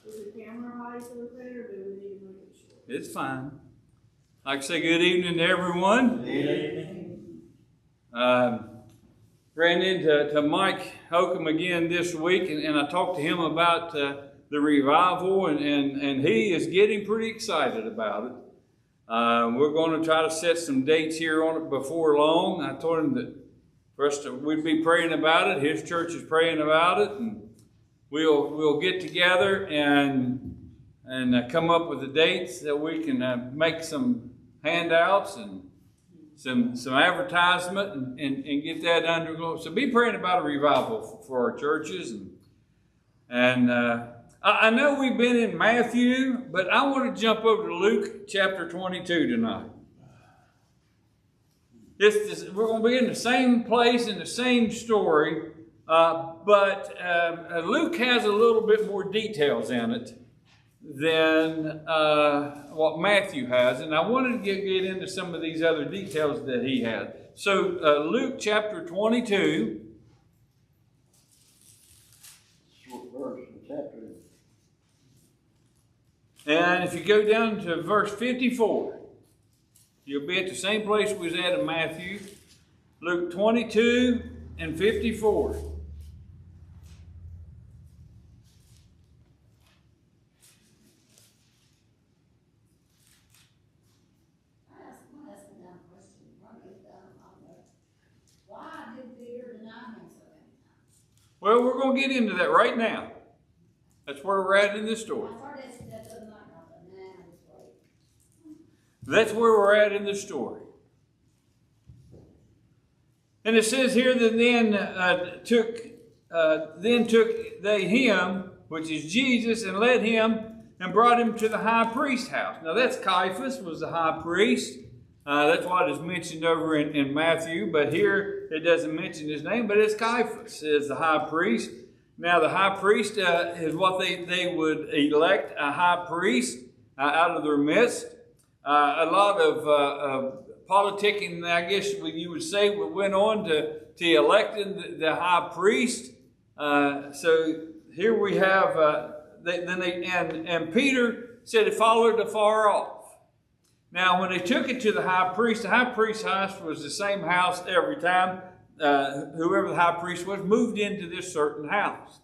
Is the camera high so clear, or do we need to make it short? It's fine. I'd like to say good evening to everyone. Good evening. Ran into Mike Holcomb again this week, and I talked to him about the revival, and he is getting pretty excited about it. We're going to try to set some dates here on it before long. I told him that first we'd be praying about it. His church is praying about it, and we'll get together and come up with the dates that we can make some handouts and some advertisement and get that undergo. So be praying about a revival for our churches. And I know we've been in Matthew, but I want to jump over to Luke chapter 22 tonight. We're going to be in the same place in the same story, but Luke has a little bit more details in it than what Matthew has, and I wanted to get into some of these other details that he had. So Luke chapter 22. Short verse in chapter. And if you go down to verse 54, you'll be at the same place we was at in Matthew. Luke 22 and 54. Well, we're going to get into that right now. That's where we're at in this story. That's where we're at in the story. And it says here that then took they him, which is Jesus, and led him and brought him to the high priest's house. Now that's Caiaphas, was the high priest. That's what is mentioned over in Matthew, but here it doesn't mention his name, but it's Caiaphas is the high priest. Now the high priest is what they would elect a high priest out of their midst. A lot of politicking, I guess you would say, went on to electing the high priest. So here we have, and Peter said he followed afar off. Now, when they took it to the high priest's house was the same house every time. Whoever the high priest was moved into this certain house.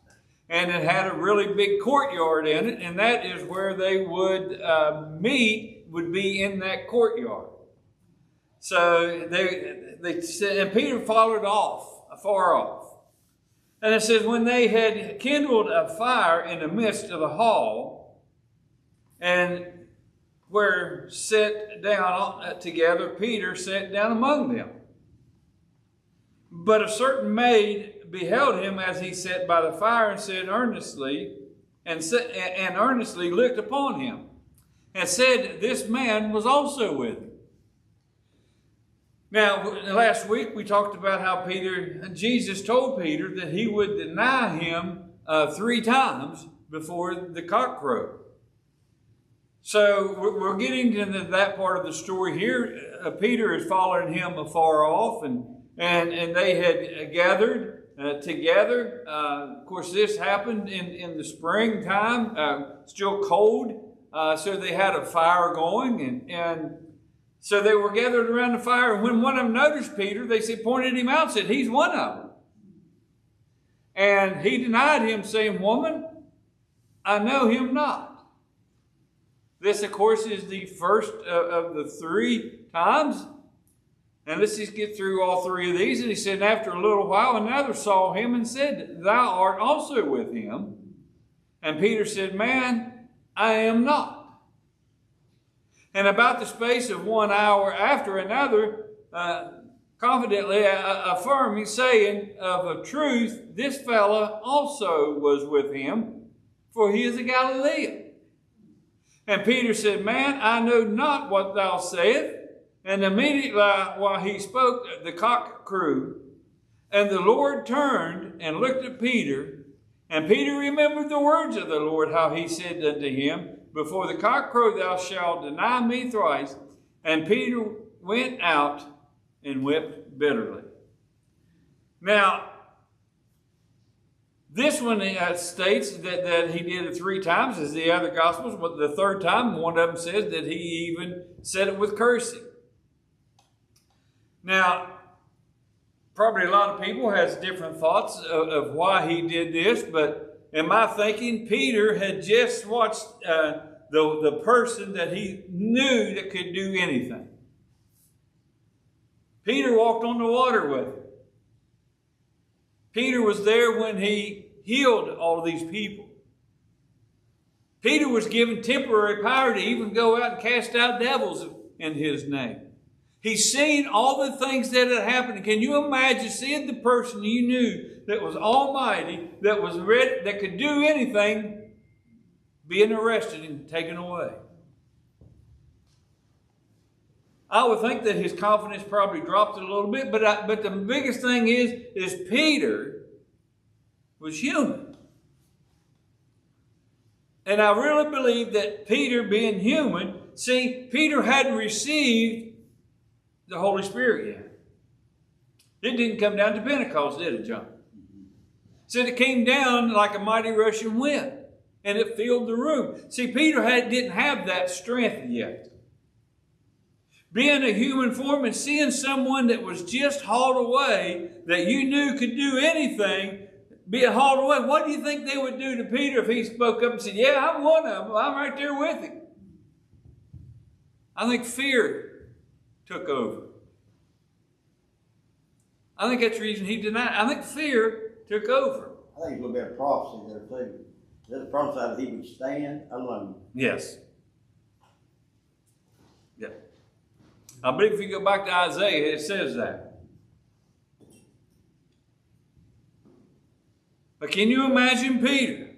And it had a really big courtyard in it, and that is where they would meet, would be in that courtyard. So they said, and Peter followed afar off. And it says, when they had kindled a fire in the midst of the hall, and were set down together, Peter sat down among them. But a certain maid beheld him as he sat by the fire, and said earnestly, and earnestly looked upon him, and said, this man was also with him. Now, last week we talked about how Jesus told Peter that he would deny him 3 times before the cock crowed. So we're getting to that part of the story here. Peter is following him afar off, and they had gathered together. Of course, this happened in the springtime, still cold, so they had a fire going, and so they were gathered around the fire. And when one of them noticed Peter, they pointed him out, said, he's one of them. And he denied him, saying, woman, I know him not. This, of course, is the first of the 3 times. And let's just get through all 3 of these. And he said, after a little while, another saw him and said, thou art also with him. And Peter said, man, I am not. And about the space of 1 hour after, another confidently affirming, saying, of a truth, this fellow also was with him, for he is a Galilean. And Peter said, man, I know not what thou sayest. And immediately while he spoke, the cock crew. And the Lord turned and looked at Peter. And Peter remembered the words of the Lord, how he said unto him, before the cock crow thou shalt deny me thrice. And Peter went out and wept bitterly. Now, This one states that he did it 3 times, as the other Gospels, but the 3rd time, one of them says that he even said it with cursing. Now, probably a lot of people has different thoughts of why he did this, but in my thinking, Peter had just watched the person that he knew that could do anything. Peter walked on the water with him. Peter was there when he healed all of these people. Peter was given temporary power to even go out and cast out devils in his name. He's seen all the things that had happened. Can you imagine seeing the person you knew that was almighty, that was ready, that could do anything, being arrested and taken away? I would think that his confidence probably dropped a little bit, but the biggest thing is Peter was human. And I really believe that Peter, being human, Peter hadn't received the Holy Spirit yet. It didn't come down to Pentecost, did it, John? Said it came down like a mighty rushing wind, and it filled the room. Peter didn't have that strength yet. Being a human form and seeing someone that was just hauled away, that you knew could do anything, being hauled away, what do you think they would do to Peter if he spoke up and said, yeah, I'm one of them, I'm right there with him? I think fear took over. I think that's the reason he denied. I think fear took over. I think it's a little bit of prophecy there too. There's a prophecy that he would stand alone. Yes. Yeah. I believe if you go back to Isaiah, it says that. But can you imagine Peter?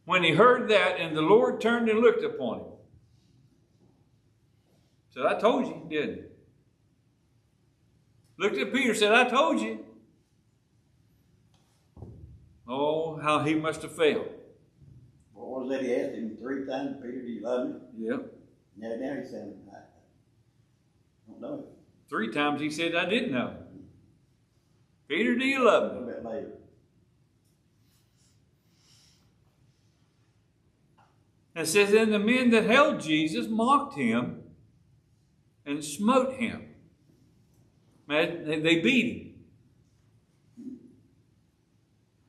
When he heard that and the Lord turned and looked upon him. Said, I told you, didn't he? Looked at Peter, said, I told you. Oh, how he must have failed. What was that he asked him 3 times? Peter, do you love me? Yep. Yeah, now he said, I don't know. 3 times he said, I didn't know. Peter, do you love A me? little bit later. It says, and the men that held Jesus mocked him and smote him. They beat him.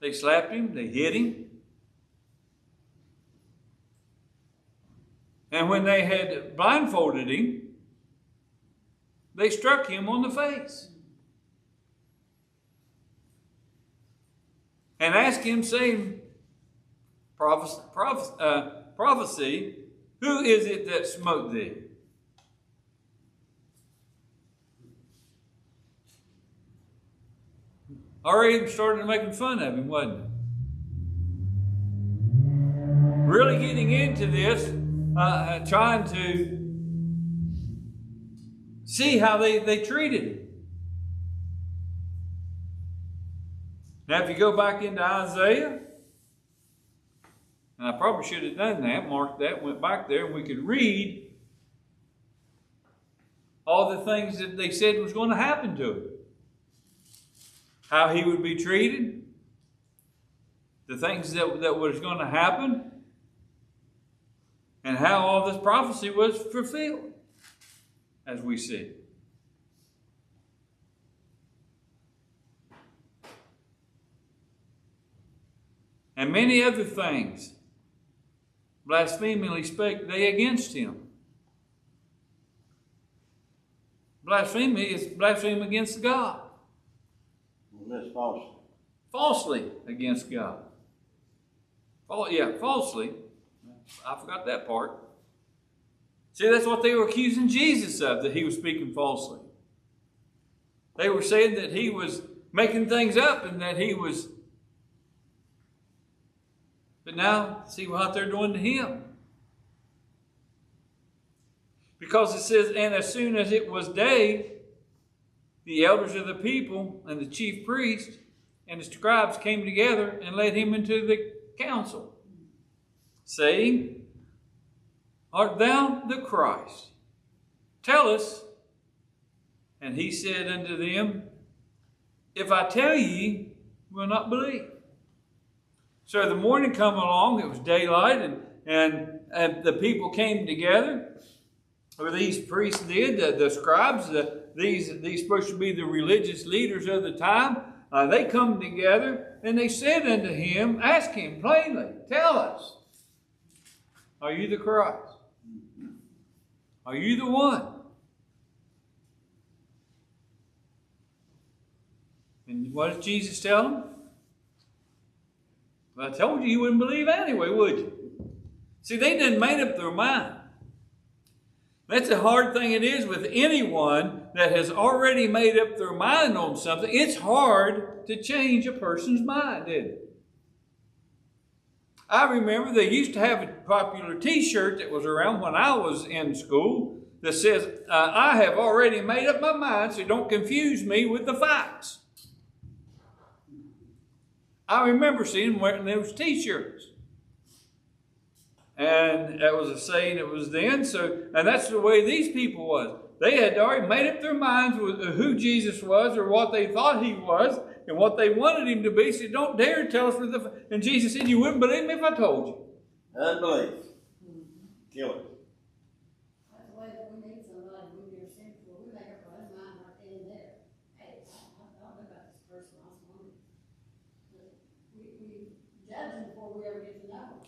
They slapped him. They hit him. And when they had blindfolded him, they struck him on the face. And asked him, saying, prophecy, who is it that smote thee? Already started making fun of him, wasn't it? Really getting into this, trying to see how they treated him. Now, if you go back into Isaiah, and I probably should have done that, marked that, went back there, and we could read all the things that they said was going to happen to him. How he would be treated, the things that was going to happen, and how all this prophecy was fulfilled, as we see. And many other things, blasphemingly spake they against him. Blasphemy is blasphemy against God. That's false. Falsely against God. Falsely. I forgot that part. See, that's what they were accusing Jesus of, that he was speaking falsely. They were saying that he was making things up and that he was... But now, see what they're doing to him. Because it says, and as soon as it was day, the elders of the people and the chief priests and the scribes came together and led him into the council, saying, art thou the Christ? Tell us. And he said unto them, if I tell ye, will not believe. So the morning come along, it was daylight, and the people came together, or these priests did, the scribes, these supposed to be the religious leaders of the time. They come together, and they said unto him, ask him plainly, tell us, are you the Christ? Are you the one? And what did Jesus tell them? Well, I told you wouldn't believe anyway, would you? See, they didn't make up their mind. That's a hard thing it is with anyone that has already made up their mind on something. It's hard to change a person's mind, isn't it? I remember they used to have a popular t-shirt that was around when I was in school that says, I have already made up my mind, so don't confuse me with the facts. I remember seeing them wearing those t-shirts. And that was a saying it was then. And that's the way these people was. They had already made up their minds with who Jesus was or what they thought he was and what they wanted him to be. So don't dare tell us with the... And Jesus said, you wouldn't believe me if I told you. Unbelief. Kill it. That's the way that we need somebody when we're sinful. We make up our own mind right then and there. Hey, I thought about this person last morning. We judge them before we ever get to know them.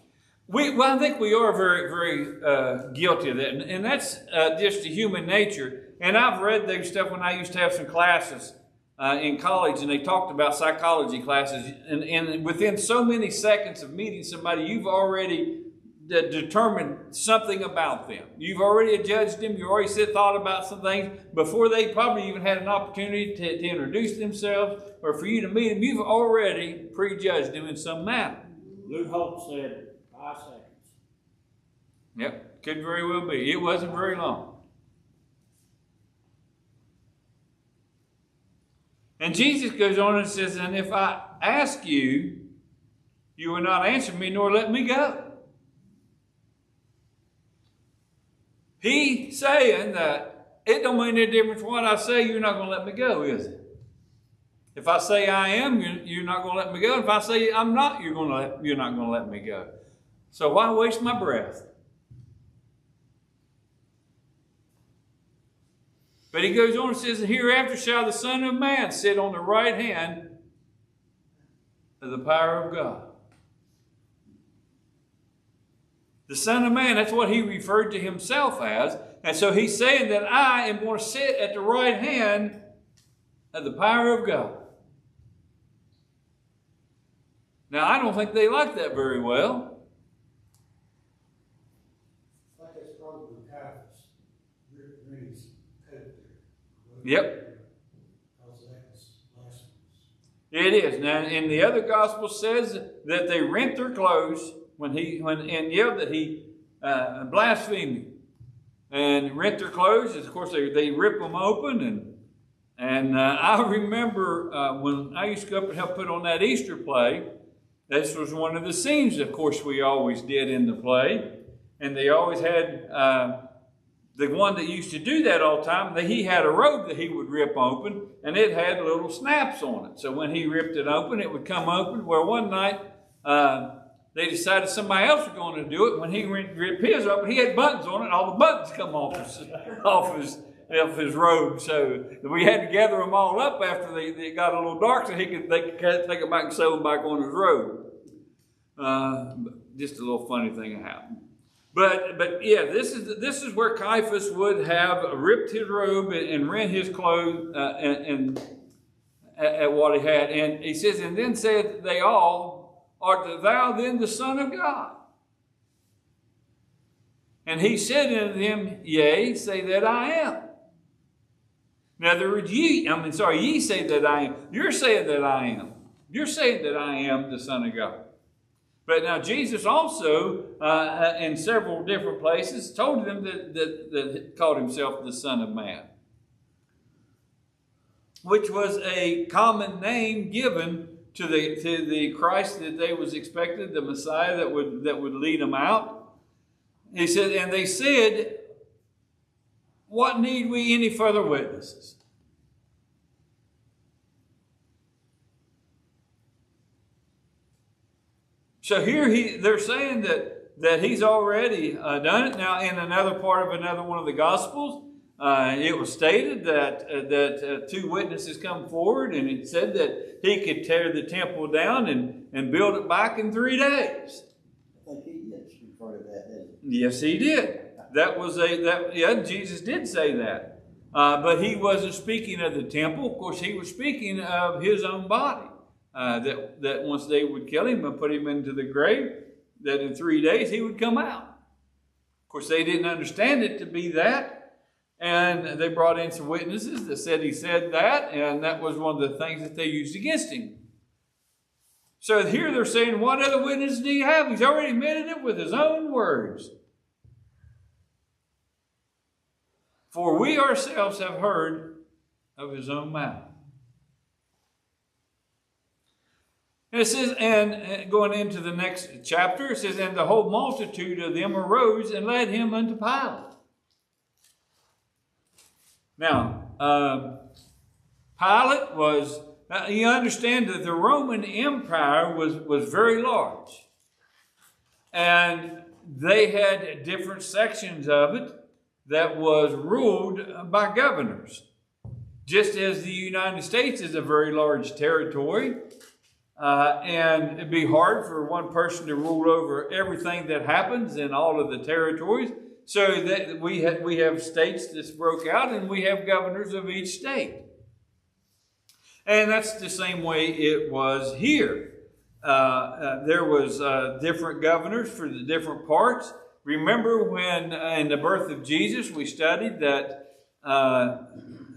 Well, I think we are very, very guilty of that. And that's just a human nature. And I've read those stuff when I used to have some classes in college, and they talked about psychology classes. And within so many seconds of meeting somebody, you've already determined something about them. You've already judged them. You already thought about some things before they probably even had an opportunity to introduce themselves or for you to meet them. You've already prejudged them in some manner. Lou Holt said 5 seconds. Yep, could very well be. It wasn't very long. And Jesus goes on and says, and if I ask you, you will not answer me nor let me go. He saying that it don't make any difference what I say, you're not going to let me go, is it? If I say I am, you're not going to let me go. If I say I'm not, you're not going to let me go. So why waste my breath? But he goes on and says, hereafter shall the Son of Man sit on the right hand of the power of God. The Son of Man, that's what he referred to himself as. And so he's saying that I am going to sit at the right hand of the power of God. Now, I don't think they like that very well. Like that's probably Caiaphas. Read's coat there. Yep. Because that was blasphemous. It is. Now, in the other gospel says that they rent their clothes and yelled that he blasphemed and rent their clothes. Of course, they rip them open. And I remember when I used to go up and help put on that Easter play, this was one of the scenes, of course, we always did in the play. And they always had the one that used to do that all the time, he had a robe that he would rip open, and it had little snaps on it. So when he ripped it open, it would come open. Where one night, they decided somebody else was going to do it. When he ripped his open, he had buttons on it, and all the buttons come off his robe. So we had to gather them all up after they got a little dark, so they could take it back and sew them back on his robe. Just a little funny thing that happened. But yeah, this is where Caiaphas would have ripped his robe and rent his clothes and at what he had. And he says, and then said they all, art thou then the Son of God? And he said unto them, yea, say that I am. In other words, ye say that I am. You're saying that I am. You're saying that I am the Son of God. But now Jesus also, in several different places, told them that called himself the Son of Man, which was a common name given to the Christ that they was expected, the Messiah that would lead them out. He said, and they said, what need we any further witnesses? So here they're saying that he's already done it. Now, in another part of another one of the Gospels, it was stated that two witnesses come forward, and it said that he could tear the temple down and build it back in 3 days. I think he did refer to that, didn't Yes, he did. Jesus did say that. But he wasn't speaking of the temple. Of course, he was speaking of his own body. That once they would kill him and put him into the grave, that in 3 days he would come out. Of course, they didn't understand it to be that. And they brought in some witnesses that said he said that, and that was one of the things that they used against him. So here they're saying, what other witness do you have? He's already admitted it with his own words. For we ourselves have heard of his own mouth. And it says, and going into the next chapter, it says, and the whole multitude of them arose and led him unto Pilate. Now, Pilate was, you understand that the Roman Empire was very large. And they had different sections of it that was ruled by governors. Just as the United States is a very large territory, and it'd be hard for one person to rule over everything that happens in all of the territories. So that we have states that broke out, and we have governors of each state. And that's the same way it was here. There was different governors for the different parts. Remember when in the birth of Jesus we studied that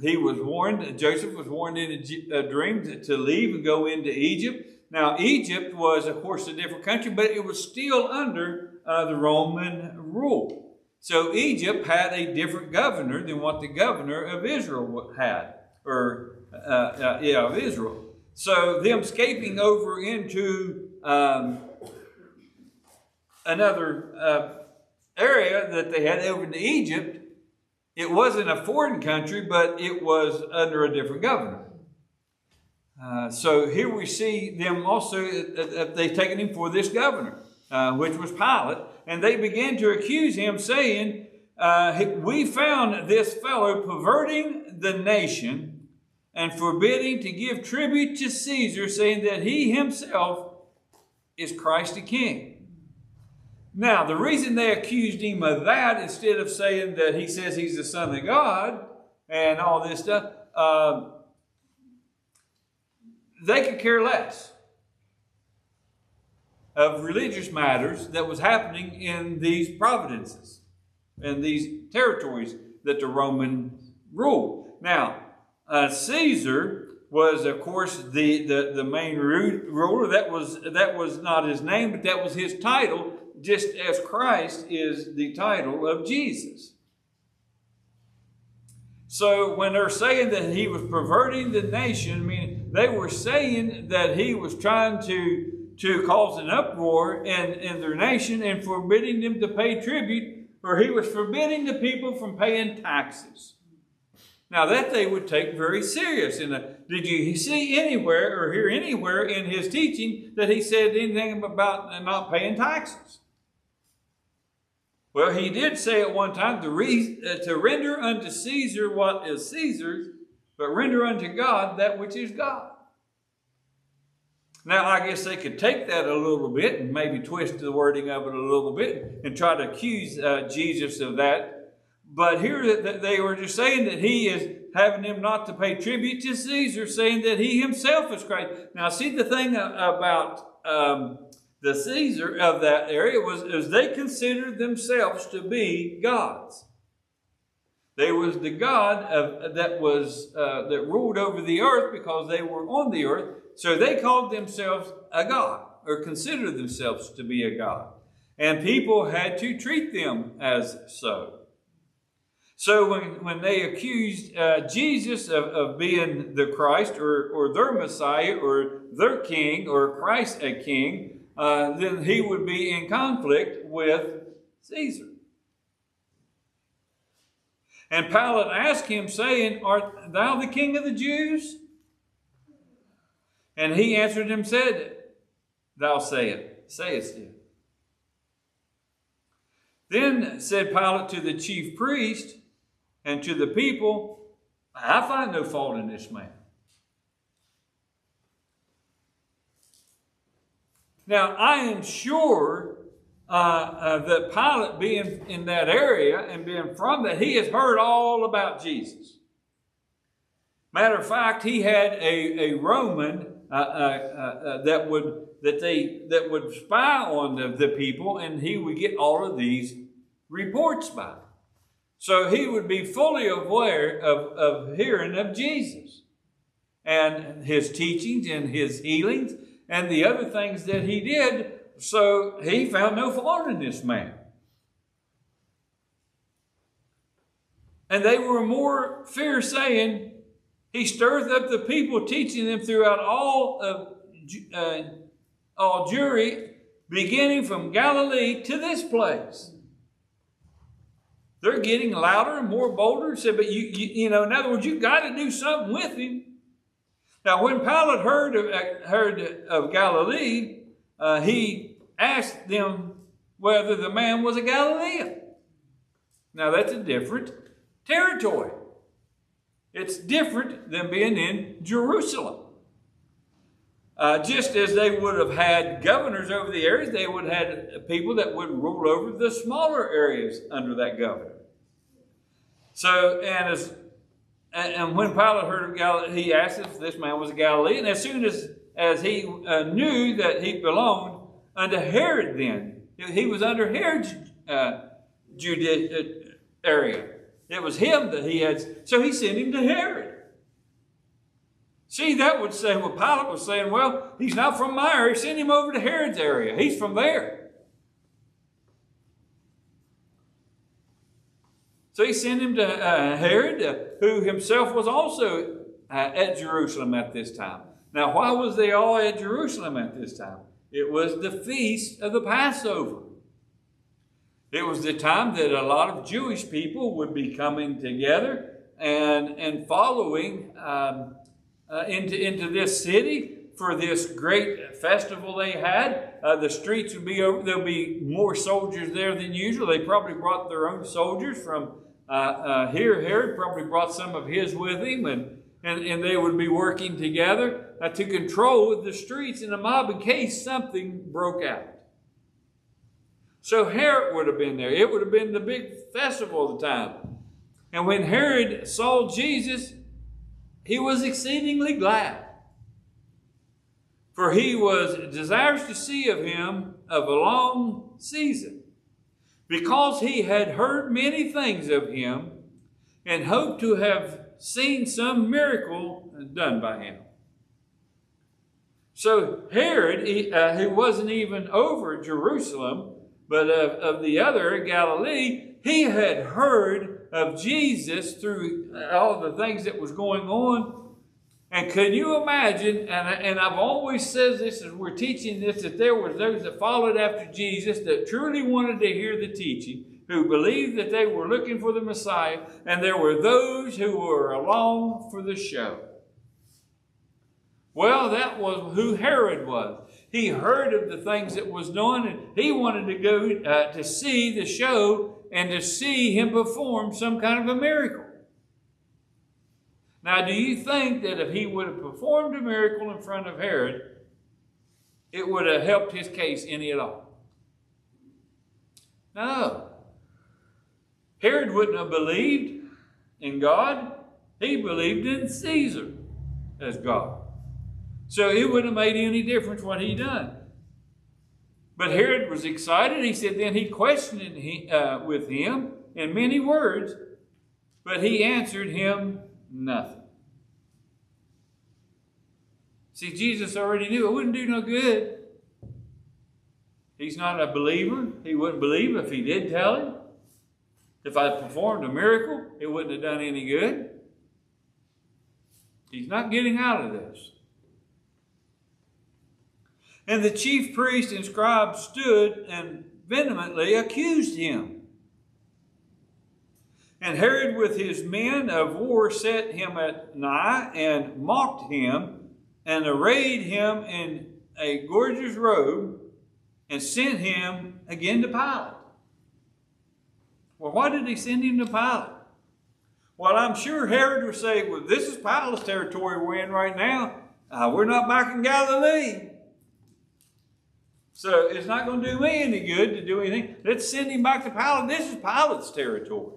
he was warned, Joseph was warned in a dream to leave and go into Egypt. Now Egypt was of course a different country, but it was still under the Roman rule. So Egypt had a different governor than what the governor of Israel had, of Israel. So them escaping over into another area that they had over in Egypt, it wasn't a foreign country, but it was under a different governor. So here we see them also, they've taken him for this governor, which was Pilate, and they began to accuse him, saying, we found this fellow perverting the nation and forbidding to give tribute to Caesar, saying that he himself is Christ the King. Now, the reason they accused him of that, instead of saying that he says he's the Son of God and all this stuff, they could care less of religious matters that was happening in these provinces and these territories that the Romans ruled. Now, Caesar was, of course, the main ruler. That was not his name, but that was his title, just as Christ is the title of Jesus. So when they're saying that he was perverting the nation, I mean, they were saying that he was trying to cause an uproar in their nation and forbidding them to pay tribute, or he was forbidding the people from paying taxes. Now that they would take very serious. Did you see anywhere or hear anywhere in his teaching that he said anything about not paying taxes? Well, he did say at one time to render unto Caesar what is Caesar's, but render unto God that which is God. Now, I guess they could take that a little bit and maybe twist the wording of it a little bit and try to accuse Jesus of that. But here they were just saying that he is having them not to pay tribute to Caesar, saying that he himself is Christ. Now, see, the thing about the Caesar of that area was they considered themselves to be gods. They was the god that ruled over the earth because they were on the earth. So they called themselves a god, or considered themselves to be a god. And people had to treat them as so. So when they accused Jesus of being the Christ, or their Messiah, or their king, or Christ a king, then he would be in conflict with Caesar. And Pilate asked him, saying, art thou the king of the Jews? And he answered him, said, thou sayest it. Then said Pilate to the chief priest and to the people, I find no fault in this man. Now, I am sure that Pilate, being in that area and being from that, he has heard all about Jesus. Matter of fact, he had a Roman that would spy on the people, and he would get all of these reports by. So he would be fully aware of hearing of Jesus and his teachings and his healings and the other things that he did. So he found no fault in this man. And they were more fierce, saying, he stirreth up the people, teaching them throughout all Judea, beginning from Galilee to this place. They're getting louder and more bolder. Said, but you know, in other words, you got to do something with him. Now, when Pilate heard of Galilee, he asked them whether the man was a Galilean. Now, that's a different territory. It's different than being in Jerusalem. Just as they would have had governors over the areas, they would have had people that would rule over the smaller areas under that governor. So, and when Pilate heard of Galilee, he asked if this man was a Galilean. As soon as he knew that he belonged unto Herod then, he was under Herod's area. It was him that he had, so he sent him to Herod. See, that would say, well, Pilate was saying, well, he's not from my area, send him over to Herod's area. He's from there. So he sent him to Herod, who himself was also at Jerusalem at this time. Now, why was they all at Jerusalem at this time? It was the feast of the Passover. It was the time that a lot of Jewish people would be coming together and following into this city for this great festival they had. The streets would be over. There'll be more soldiers there than usual. They probably brought their own soldiers from here. Herod probably brought some of his with him, and they would be working together to control the streets in a mob in case something broke out. So Herod would have been there. It would have been the big festival of the time. And when Herod saw Jesus, he was exceedingly glad, for he was desirous to see of him of a long season, because he had heard many things of him and hoped to have seen some miracle done by him. So Herod, he wasn't even over Jerusalem, but of the other, Galilee, he had heard of Jesus through all the things that was going on. And can you imagine, and I've always said this as we're teaching this, that there were those that followed after Jesus that truly wanted to hear the teaching, who believed that they were looking for the Messiah, and there were those who were along for the show. Well, that was who Herod was. He heard of the things that was done, and he wanted to go to see the show and to see him perform some kind of a miracle. Now, do you think that if he would have performed a miracle in front of Herod, it would have helped his case any at all? No. Herod wouldn't have believed in God. He believed in Caesar as God. So it wouldn't have made any difference what he done. But Herod was excited. He said then he questioned with him in many words, but he answered him nothing. See, Jesus already knew it wouldn't do no good. He's not a believer. He wouldn't believe if he did tell him. If I performed a miracle, it wouldn't have done any good. He's not getting out of this. And the chief priest and scribes stood and vehemently accused him. And Herod with his men of war set him at nigh and mocked him and arrayed him in a gorgeous robe and sent him again to Pilate. Well, why did he send him to Pilate? Well, I'm sure Herod would say, well, this is Pilate's territory we're in right now. We're not back in Galilee. So it's not going to do me any good to do anything. Let's send him back to Pilate. This is Pilate's territory.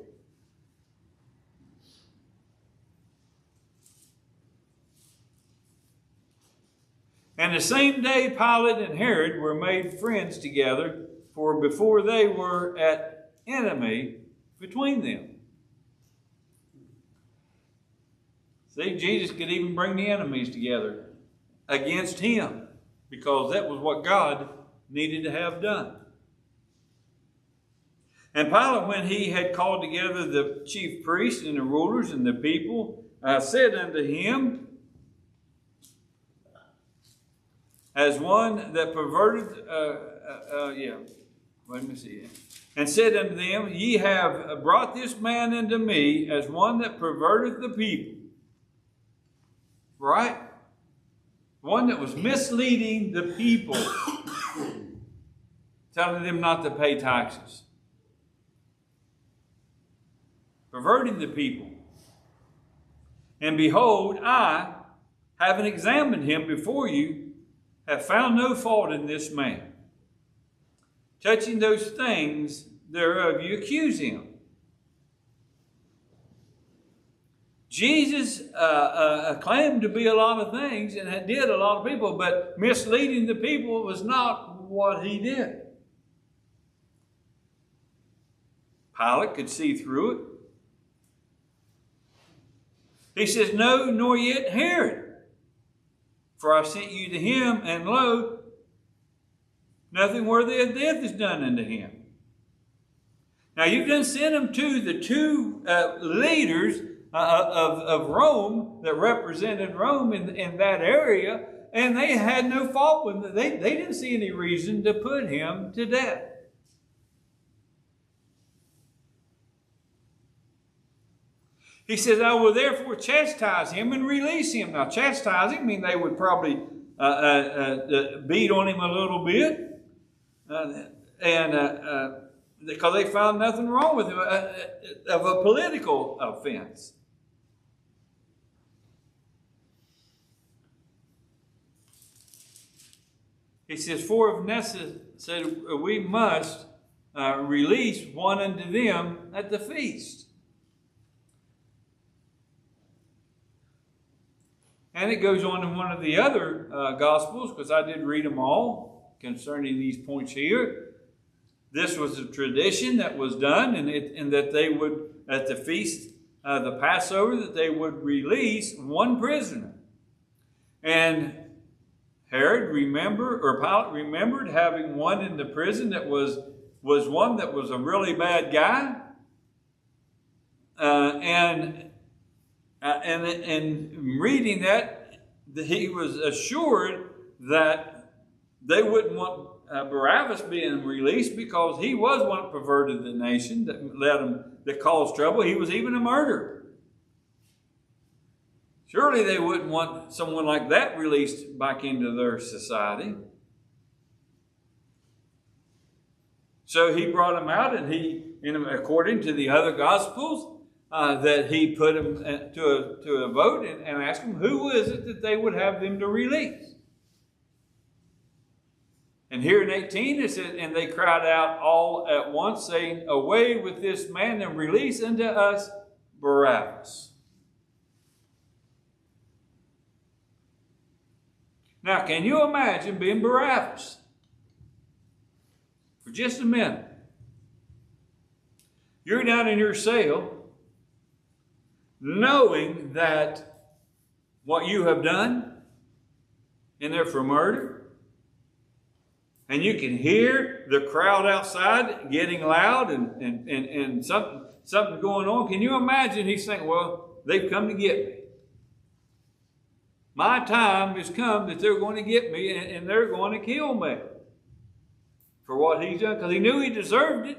And the same day Pilate and Herod were made friends together, for before they were at enemy between them. See, Jesus could even bring the enemies together against him, because that was what God needed to have done. And Pilate, when he had called together the chief priests and the rulers and the people, said unto him, as one that perverted, and said unto them, ye have brought this man unto me as one that perverted the people. Right? One that was misleading the people, telling them not to pay taxes. Perverting the people. And behold, I, having examined him before you, have found no fault in this man. Touching those things thereof you accuse him. Jesus claimed to be a lot of things and did a lot of people, but misleading the people was not what he did. Pilate could see through it. He says, no, nor yet Herod. For I sent you to him, and lo, nothing worthy of death is done unto him. Now you've done sent him to the two leaders of Rome that represented Rome in that area, and they had no fault with him. They didn't see any reason to put him to death. He says, I will therefore chastise him and release him. Now, chastising means they would probably beat on him a little bit, because they found nothing wrong with him of a political offense. He says, for if necessary, we must release one unto them at the feast. And it goes on in one of the other Gospels, because I did read them all concerning these points here. This was a tradition that was done, and that they would, at the feast, the Passover, that they would release one prisoner. And Pilate remembered having one in the prison that was one that was a really bad guy. And reading that, he was assured that they wouldn't want Barabbas being released, because he was one that perverted the nation, that caused trouble. He was even a murderer. Surely they wouldn't want someone like that released back into their society. So he brought him out, and according to the other Gospels, that he put them to a vote and asked them who is it that they would have them to release. And here in 18 it says, and they cried out all at once, saying, away with this man, and release unto us Barabbas. Now, can you imagine being Barabbas? For just a minute. You're down in your cell, knowing that what you have done in there for murder, and you can hear the crowd outside getting loud and something going on. Can you imagine? He's saying, well, they've come to get me. My time has come that they're going to get me, and they're going to kill me for what he's done, because he knew he deserved it.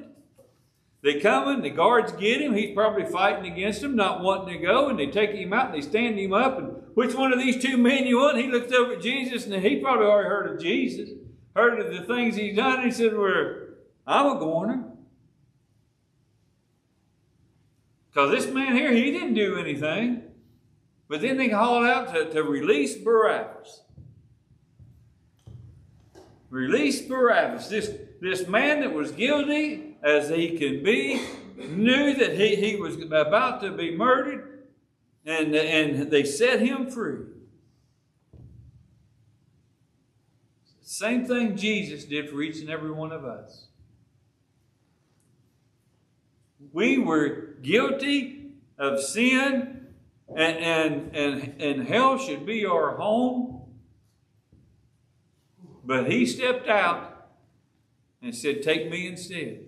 They coming, the guards get him. He's probably fighting against them, not wanting to go, and they take him out and they stand him up. And which one of these two men you want? He looked over at Jesus, and he probably already heard of Jesus, heard of the things he's done. And he said, well, I'm a goner. Because this man here, he didn't do anything. But then they called out to release Barabbas. Release Barabbas. This man that was guilty as he could be, knew that he was about to be murdered, and they set him free. Same thing Jesus did for each and every one of us. We were guilty of sin, and hell should be our home. But he stepped out and said, take me instead.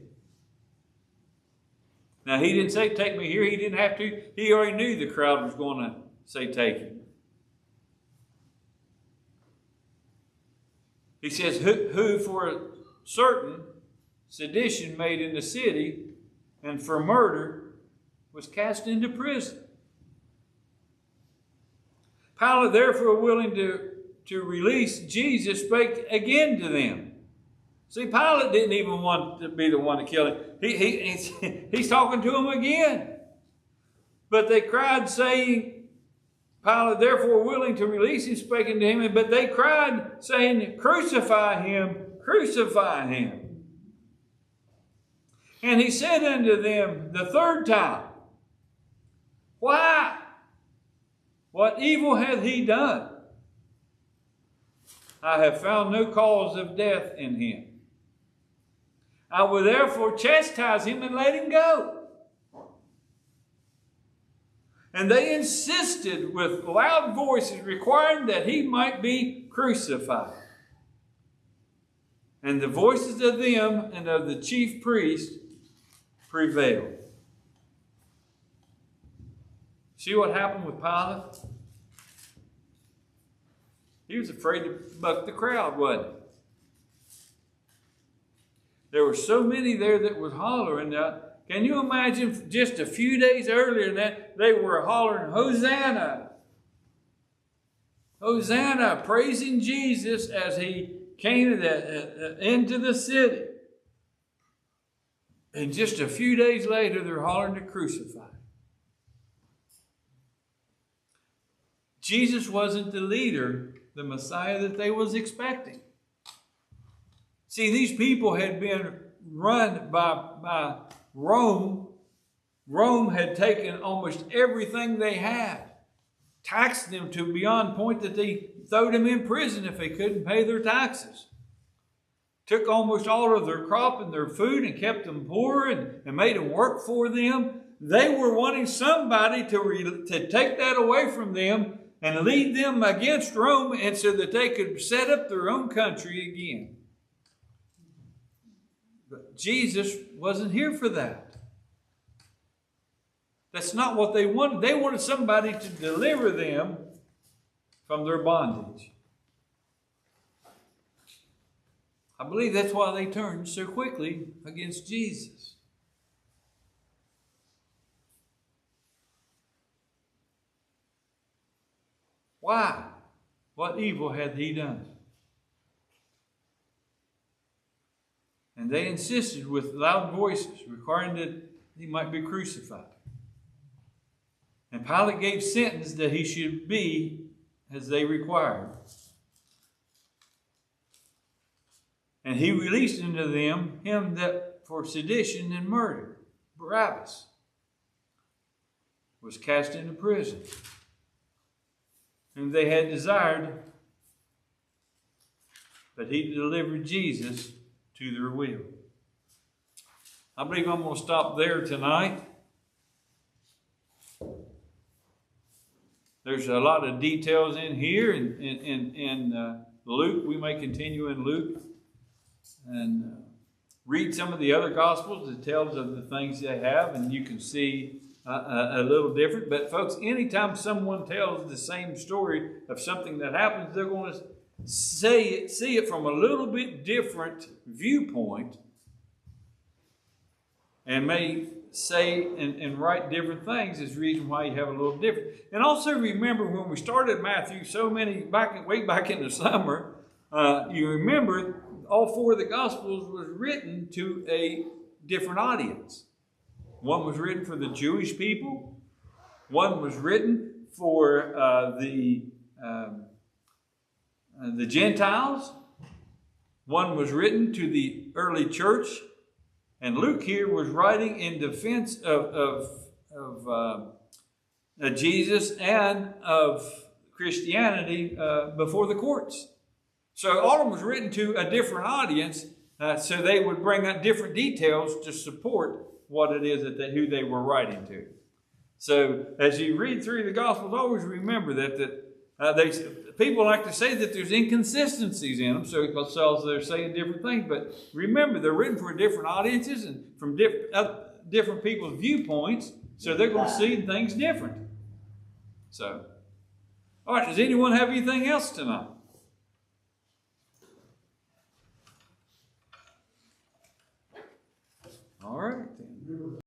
Now, he didn't say, take me here. He didn't have to. He already knew the crowd was going to say, take him. He says, who for a certain sedition made in the city and for murder was cast into prison. Pilate, therefore, willing to release Jesus, spake again to them. See, Pilate didn't even want to be the one to kill him. He's talking to them again. But they cried, saying, Pilate, therefore, willing to release him, spake unto him. But they cried, saying, crucify him, crucify him. And he said unto them the third time, why? What evil hath he done? I have found no cause of death in him. I will therefore chastise him and let him go. And they insisted with loud voices, requiring that he might be crucified. And the voices of them and of the chief priest prevailed. See what happened with Pilate? He was afraid to buck the crowd, wasn't he? There were so many there that was hollering out. Can you imagine just a few days earlier than that, they were hollering, Hosanna! Hosanna! Praising Jesus as he came into the city. And just a few days later, they're hollering to crucify. Jesus wasn't the leader, the Messiah that they was expecting. See, these people had been run by Rome. Rome had taken almost everything they had, taxed them to beyond point that they threw them in prison if they couldn't pay their taxes. Took almost all of their crop and their food and kept them poor and made them work for them. They were wanting somebody to take that away from them and lead them against Rome, and so that they could set up their own country again. But Jesus wasn't here for that. That's not what they wanted. They wanted somebody to deliver them from their bondage. I believe that's why they turned so quickly against Jesus. Why? What evil had he done? And they insisted with loud voices, requiring that he might be crucified. And Pilate gave sentence that he should be as they required. And he released unto them him that for sedition and murder, Barabbas, was cast into prison, whom they had desired, but he delivered Jesus to their will. I believe I'm going to stop there tonight. There's a lot of details in here in Luke. We may continue in Luke and read some of the other Gospels that tells of the things they have, and you can see a little different. But folks, anytime someone tells the same story of something that happens, they're going to see it from a little bit different viewpoint. and may say and write different things is the reason why you have a little different. And also remember when we started Matthew way back in the summer, you remember all 4 of the Gospels was written to a different audience. One was written for the Jewish people. One was written for the Gentiles. One was written to the early church. And Luke here was writing in defense of Jesus and of Christianity before the courts. So all of them was written to a different audience, so they would bring out different details to support what it is who they were writing to. So as you read through the Gospels, always remember that people like to say that there's inconsistencies in them, so because they're saying different things. But remember, they're written for different audiences and from different people's viewpoints, so they're going to see things different. So, all right, does anyone have anything else tonight? All right.